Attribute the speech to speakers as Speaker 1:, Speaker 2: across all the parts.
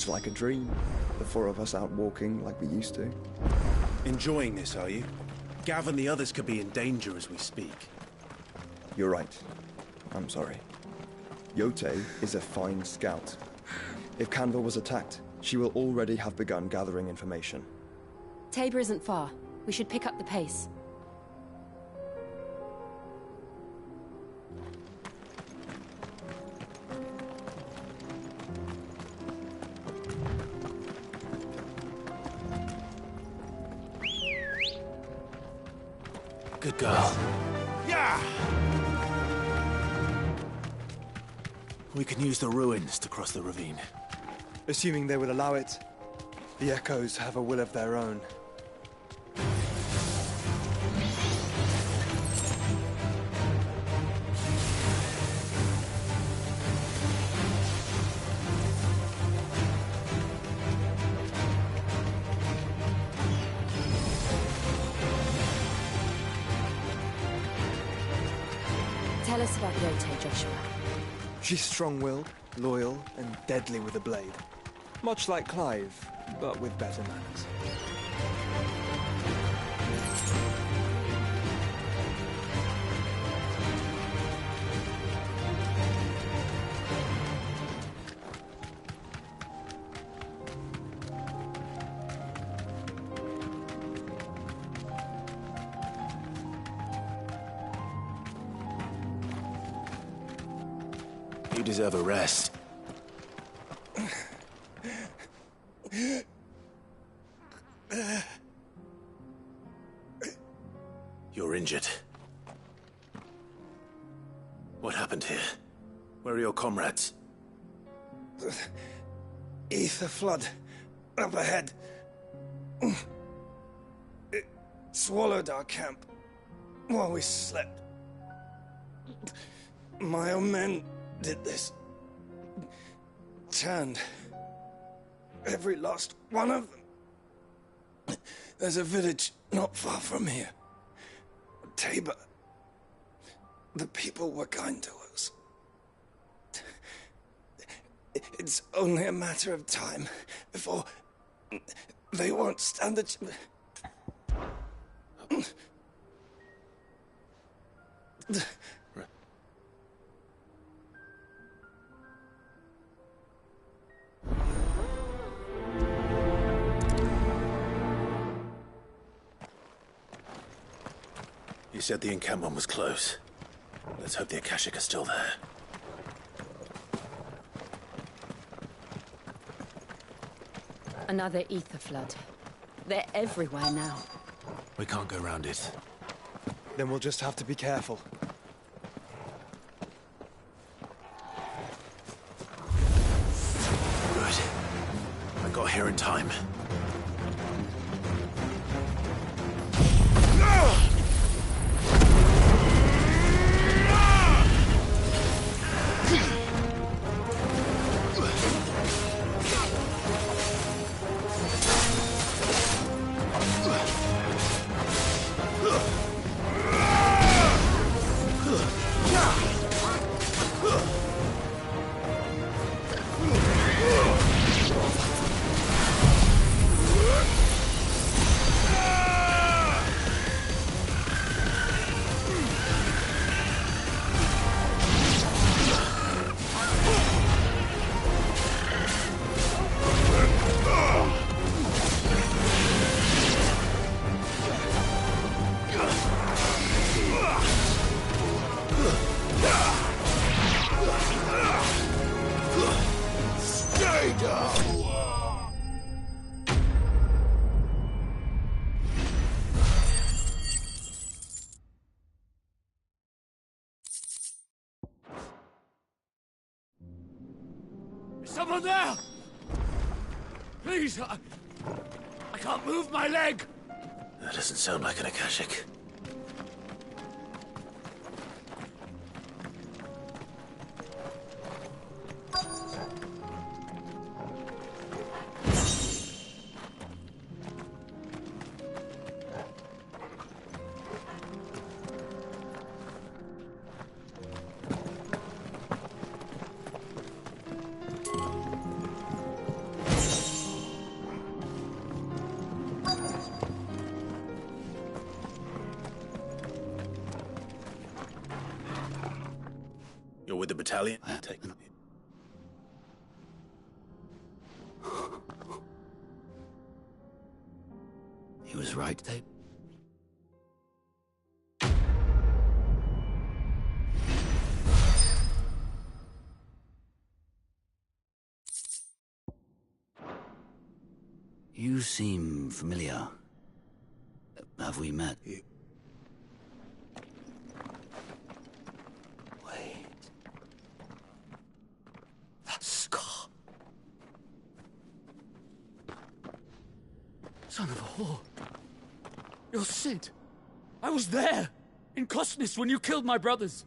Speaker 1: It's like a dream. The four of us out walking like we used to.
Speaker 2: Enjoying this, are you? Gav and the others could be in danger as we speak.
Speaker 1: You're right. I'm sorry. Yote is a fine scout. If Canva was attacked, she will already have begun gathering information.
Speaker 3: Tabor isn't far. We should pick up the pace.
Speaker 2: Good girl. Yeah! We can use the ruins to cross the ravine.
Speaker 1: Assuming they will allow it, the Echoes have a will of their own.
Speaker 3: Tell us about Yote, Joshua.
Speaker 1: She's strong-willed, loyal, and deadly with a blade. Much like Clive, but with better manners.
Speaker 2: You deserve a rest. You're injured. What happened here? Where are your comrades?
Speaker 4: Ether flood. Up ahead. It swallowed our camp while we slept. My own men did this. Turned every last one of them. There's a village not far from here. Tabor. The people were kind to us. It's only a matter of time before they won't stand the
Speaker 2: You said the encampment was close. Let's hope the Akashic are still there.
Speaker 3: Another ether flood. They're everywhere now.
Speaker 2: We can't go around it.
Speaker 1: Then we'll just have to be careful.
Speaker 2: Good. I got here in time.
Speaker 5: Someone there! Please, I can't move my leg!
Speaker 2: That doesn't sound like an Akashic. You're with the battalion? Take me.
Speaker 5: He was right, they... You seem familiar. Have we met? Wait. That scar. Son of a whore. You're Sid. I was there, in Cosnis, when you killed my brothers.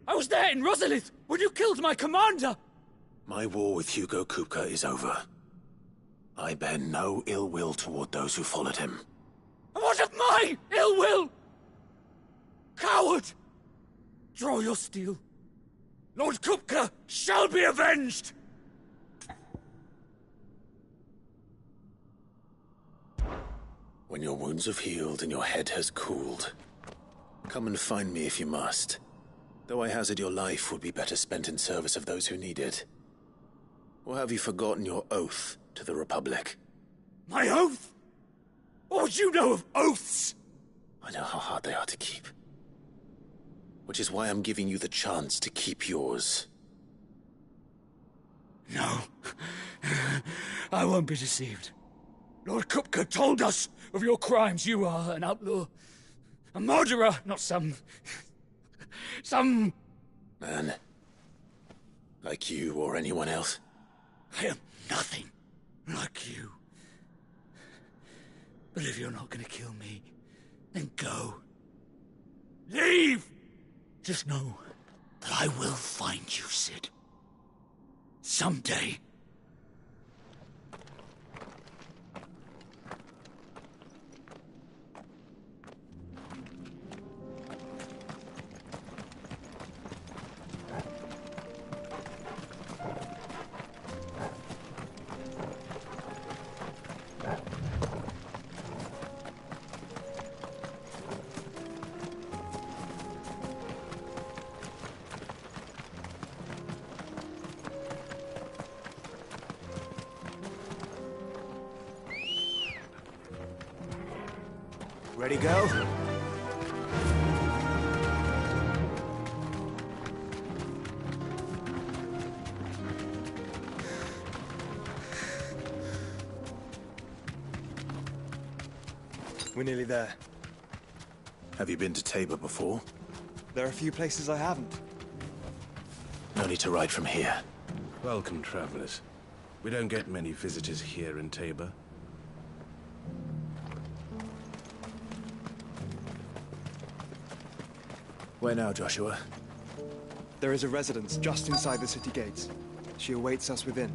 Speaker 5: I was there in Rosalith, when you killed my commander.
Speaker 2: My war with Hugo Kupka is over. I bear no ill will toward those who followed him.
Speaker 5: And what of my ill will? Coward! Draw your steel. Lord Kupka shall be avenged!
Speaker 2: When your wounds have healed and your head has cooled, come and find me if you must. Though I hazard your life would be better spent in service of those who need it. Or have you forgotten your oath to the Republic?
Speaker 5: My oath? What would you know of oaths?
Speaker 2: I know how hard they are to keep. Which is why I'm giving you the chance to keep yours.
Speaker 5: No. I won't be deceived. Lord Kupka told us of your crimes. You are an outlaw. A murderer, not some...
Speaker 2: Man. Like you or anyone else.
Speaker 5: I am nothing like you. But if you're not gonna kill me, then go. Leave! Just know that I will find you, Sid. Someday.
Speaker 1: Ready, go? We're nearly there.
Speaker 2: Have you been to Tabor before?
Speaker 1: There are a few places I haven't.
Speaker 2: No need to ride from here.
Speaker 6: Welcome, travelers. We don't get many visitors here in Tabor.
Speaker 2: Where now, Joshua?
Speaker 1: There is a residence just inside the city gates. She awaits us within.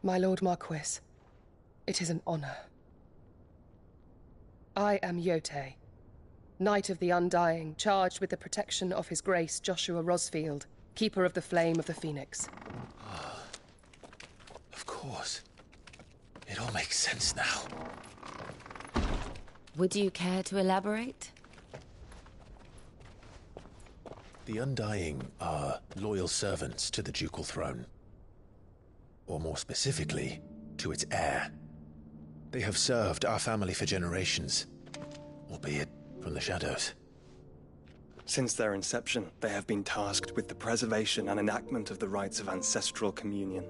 Speaker 7: My Lord Marquis, it is an honor. I am Yotei, Knight of the Undying, charged with the protection of His Grace Joshua Rosfield, Keeper of the Flame of the Phoenix.
Speaker 2: Of course. It all makes sense now.
Speaker 3: Would you care to elaborate?
Speaker 2: The Undying are loyal servants to the ducal throne. Or more specifically, to its heir. They have served our family for generations, albeit from the shadows.
Speaker 1: Since their inception, they have been tasked with the preservation and enactment of the rites of ancestral communion.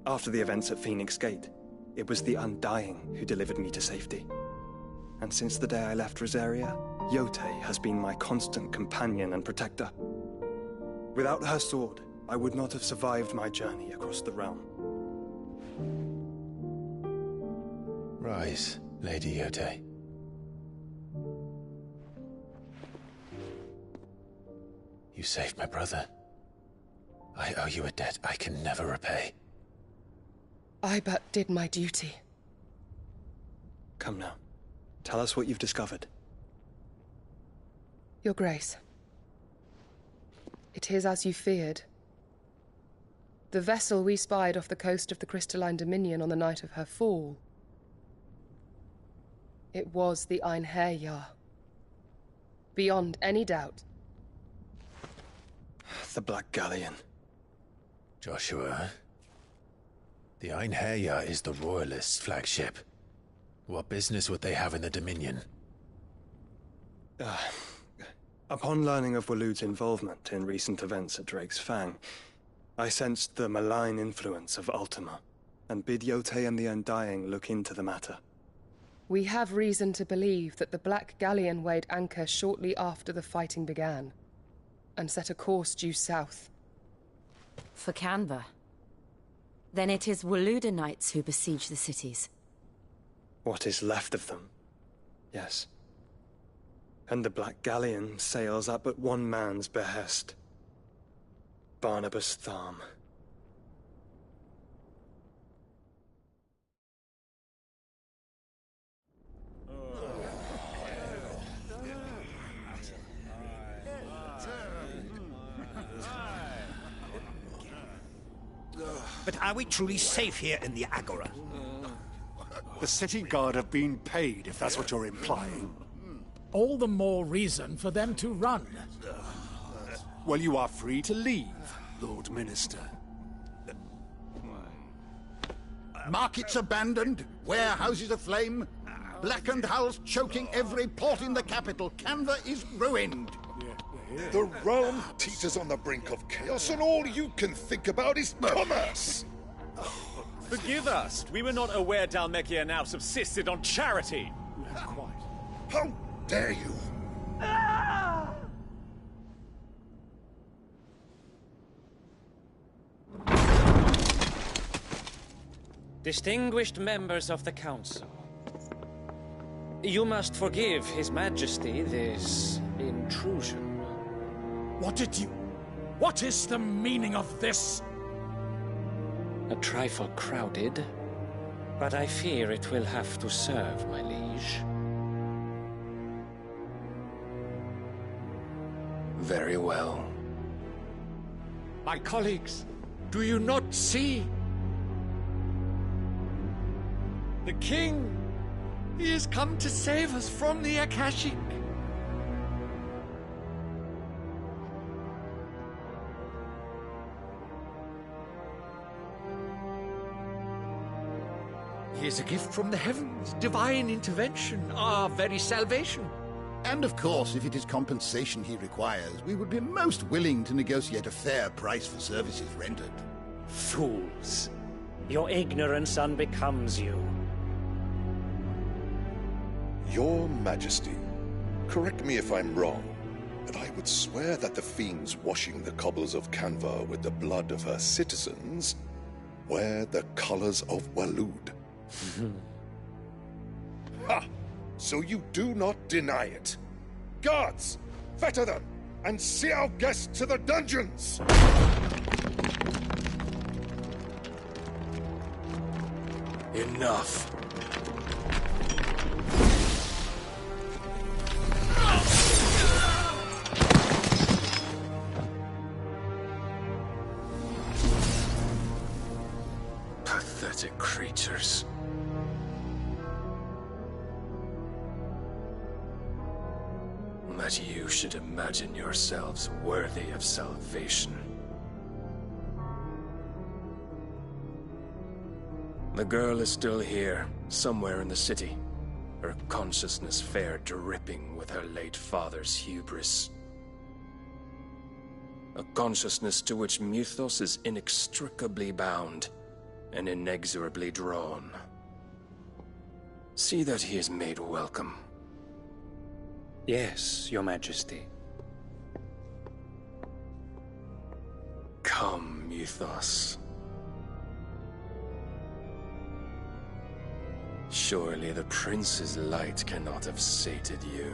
Speaker 1: After the events at Phoenix Gate, it was the Undying who delivered me to safety. And since the day I left Rosaria, Yotei has been my constant companion and protector. Without her sword, I would not have survived my journey across the realm.
Speaker 2: Rise, Lady Yote. You saved my brother. I owe you a debt I can never repay.
Speaker 7: I but did my duty.
Speaker 1: Come now. Tell us what you've discovered.
Speaker 7: Your Grace. It is as you feared. The vessel we spied off the coast of the Crystalline Dominion on the night of her fall. It was the Einherjar. Beyond any doubt.
Speaker 1: The Black Galleon.
Speaker 2: Joshua, the Einherjar is the Royalists' flagship. What business would they have in the Dominion?
Speaker 1: Upon learning of Waloed's involvement in recent events at Drake's Fang, I sensed the malign influence of Ultima, and bid Yote and the Undying look into the matter.
Speaker 7: We have reason to believe that the Black Galleon weighed anchor shortly after the fighting began, and set a course due south.
Speaker 3: For Canva. Then it is Waloed knights who besiege the cities.
Speaker 1: What is left of them, yes. And the Black Galleon sails at but one man's behest. Barnabas Tharm.
Speaker 8: But are we truly safe here in the Agora?
Speaker 9: The city guard have been paid, if that's what you're implying.
Speaker 10: All the more reason for them to run.
Speaker 9: Well, you are free to leave, Lord Minister.
Speaker 11: Markets abandoned, warehouses aflame, blackened hulls choking every port in the capital. Canva is ruined.
Speaker 12: The realm teeters on the brink of chaos, and all you can think about is commerce!
Speaker 13: Forgive us. We were not aware Dhalmekia now subsisted on charity.
Speaker 12: How dare you?
Speaker 14: Distinguished members of the Council, you must forgive His Majesty this intrusion.
Speaker 10: What is the meaning of this?
Speaker 14: A trifle crowded, but I fear it will have to serve, my liege.
Speaker 2: Very well.
Speaker 10: My colleagues, do you not see? The King! He has come to save us from the Akashic! He is a gift from the heavens, divine intervention, our very salvation.
Speaker 11: And of course, if it is compensation he requires, we would be most willing to negotiate a fair price for services rendered.
Speaker 14: Fools! Your ignorance unbecomes you.
Speaker 12: Your Majesty, correct me if I'm wrong, but I would swear that the fiends washing the cobbles of Canva with the blood of her citizens wear the colors of Waloed. Ha! So you do not deny it. Guards, fetter them, and see our guests to the dungeons!
Speaker 2: Enough. Pathetic creatures. That you should imagine yourselves worthy of salvation. The girl is still here, somewhere in the city. Her consciousness fair dripping with her late father's hubris. A consciousness to which Mythos is inextricably bound and inexorably drawn. See that he is made welcome.
Speaker 14: Yes, Your Majesty.
Speaker 15: with us. Surely the prince's light cannot have sated you.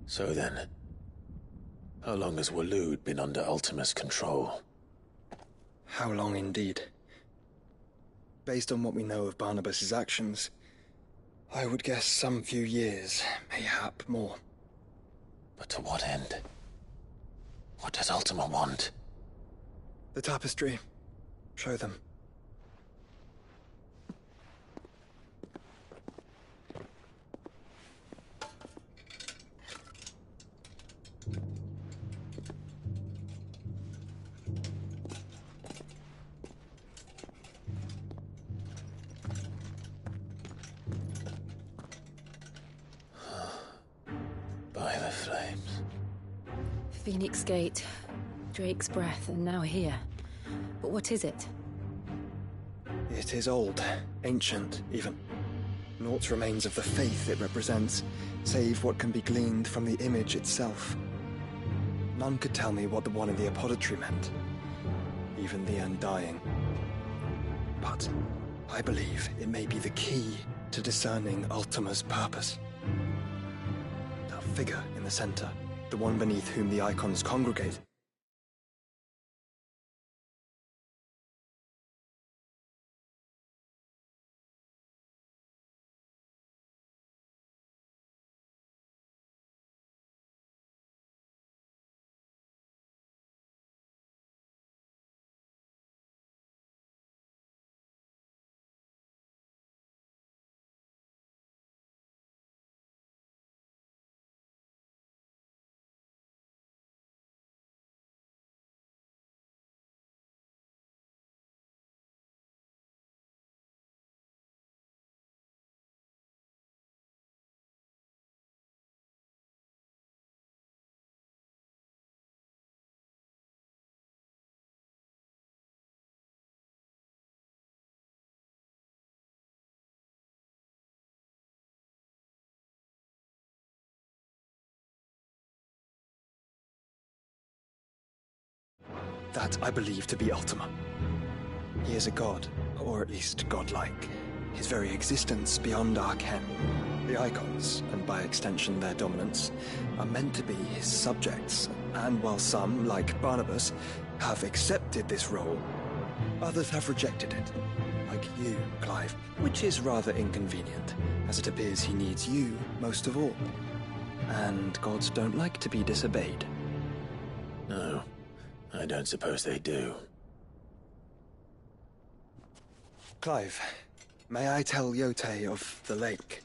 Speaker 2: So then, how long has Waloed been under Ultima's control?
Speaker 1: How long indeed? Based on what we know of Barnabas's actions, I would guess some few years, mayhap more.
Speaker 2: But to what end? What does Ultima want?
Speaker 1: The tapestry. Show them.
Speaker 2: By the flames.
Speaker 3: Phoenix Gate, Drake's Breath, and now here. But what is it?
Speaker 1: It is old, ancient, even. Naught remains of the faith it represents, save what can be gleaned from the image itself. None could tell me what the one in the apothecary meant, even the Undying. But I believe it may be the key to discerning Ultima's purpose. That figure in the center, the one beneath whom the icons congregate. That I believe to be Ultima. He is a god, or at least godlike. His very existence beyond our ken. The icons, and by extension their dominance, are meant to be his subjects, and while some, like Barnabas, have accepted this role, others have rejected it. Like you, Clive, which is rather inconvenient, as it appears he needs you most of all. And gods don't like to be disobeyed.
Speaker 2: No. I don't suppose they do.
Speaker 1: Clive, may I tell Yote of the lake?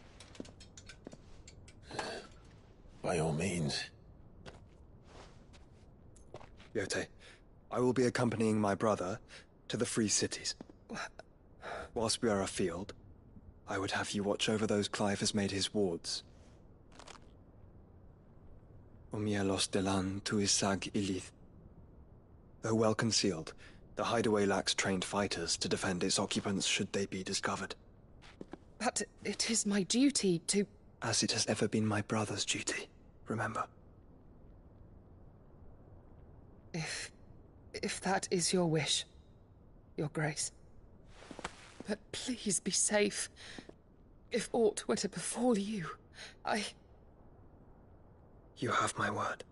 Speaker 2: By all means.
Speaker 1: Yote, I will be accompanying my brother to the Free Cities. Whilst we are afield, I would have you watch over those Clive has made his wards. Umielos delan tuisag ilith. Though well concealed, the hideaway lacks trained fighters to defend its occupants should they be discovered.
Speaker 7: But it is my duty to...
Speaker 1: As it has ever been my brother's duty, remember.
Speaker 7: If that is your wish, Your Grace. But please be safe. If aught were to befall you,
Speaker 1: You have my word.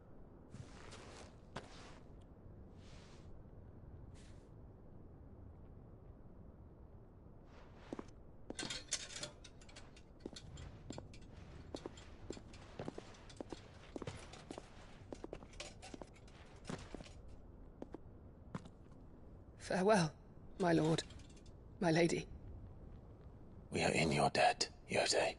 Speaker 7: Farewell, my lord, my lady.
Speaker 2: We are in your debt, Yote.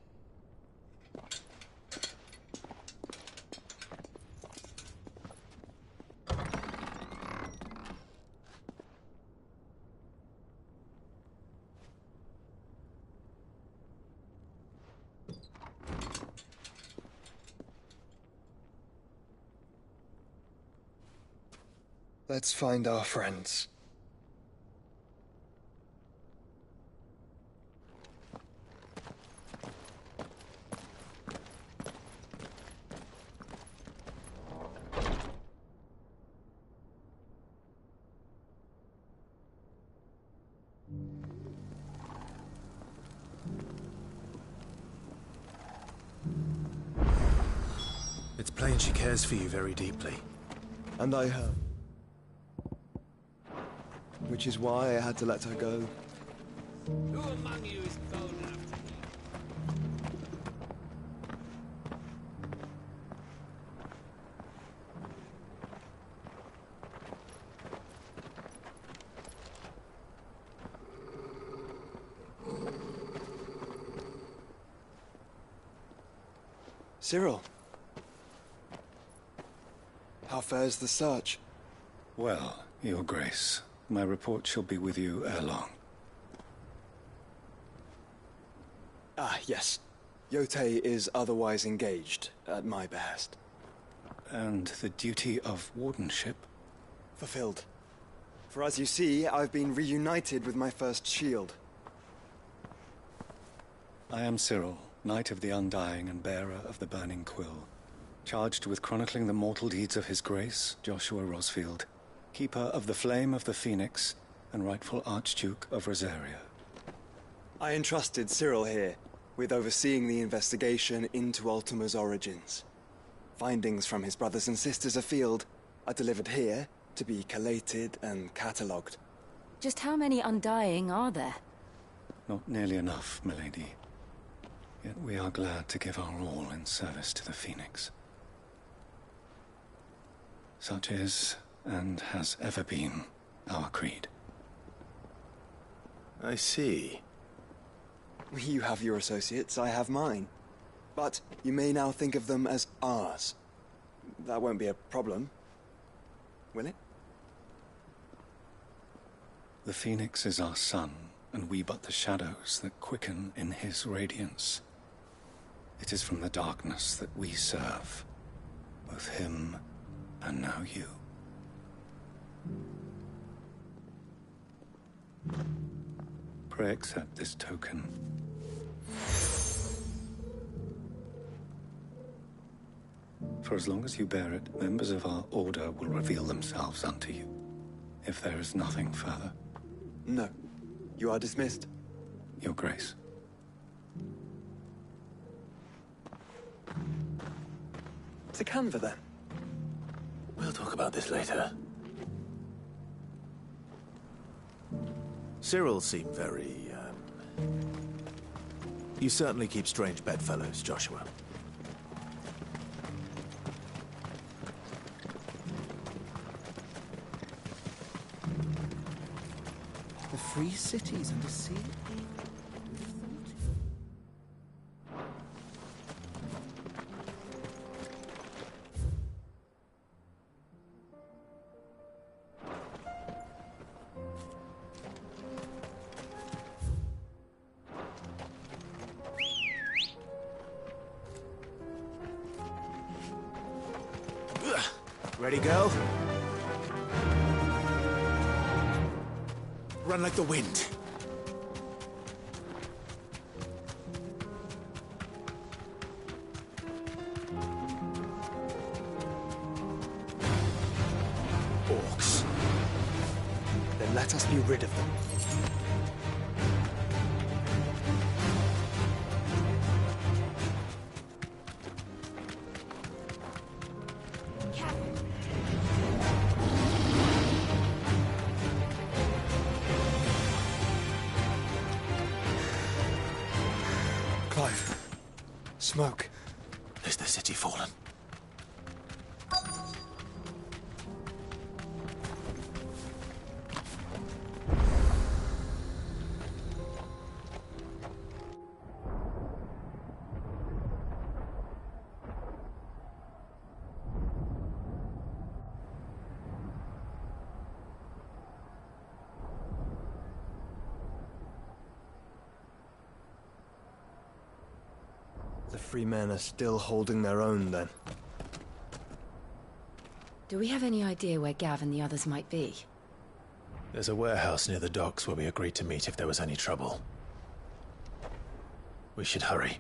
Speaker 1: Let's find our friends.
Speaker 6: It's plain she cares for you very deeply.
Speaker 1: And I her. Which is why I had to let her go.
Speaker 10: Who among you is bold enough to...
Speaker 1: Cyril. How fares the search?
Speaker 16: Well, Your Grace, my report shall be with you ere long.
Speaker 1: Ah, yes. Yotei is otherwise engaged, at my behest.
Speaker 16: And the duty of wardenship?
Speaker 1: Fulfilled. For as you see, I've been reunited with my first shield.
Speaker 16: I am Cyril, Knight of the Undying and bearer of the Burning Quill, charged with chronicling the mortal deeds of His Grace, Joshua Rosfield, Keeper of the Flame of the Phoenix, and rightful Archduke of Rosaria.
Speaker 1: I entrusted Cyril here with overseeing the investigation into Ultima's origins. Findings from his brothers and sisters afield are delivered here to be collated and catalogued.
Speaker 3: Just how many Undying are there?
Speaker 16: Not nearly enough, milady. Yet we are glad to give our all in service to the Phoenix. Such is, and has ever been, our creed.
Speaker 2: I see.
Speaker 1: You have your associates, I have mine. But you may now think of them as ours. That won't be a problem, will it?
Speaker 16: The Phoenix is our sun, and we but the shadows that quicken in his radiance. It is from the darkness that we serve, both him and now you. Pray accept this token. For as long as you bear it, members of our order will reveal themselves unto you, if there is nothing further.
Speaker 1: No. You are dismissed.
Speaker 16: Your Grace.
Speaker 1: To Canva, then.
Speaker 2: We'll talk about this later.
Speaker 17: Cyril seemed very, You certainly keep strange bedfellows, Joshua.
Speaker 8: The free cities and the sea.
Speaker 17: Ready, girl? Run like the wind.
Speaker 1: Orcs. Then let us be rid of them. Smoke.
Speaker 2: Is the city fallen?
Speaker 1: The free men are still holding their own, then.
Speaker 3: Do we have any idea where Gav and the others might be?
Speaker 2: There's a warehouse near the docks where we agreed to meet if there was any trouble. We should hurry.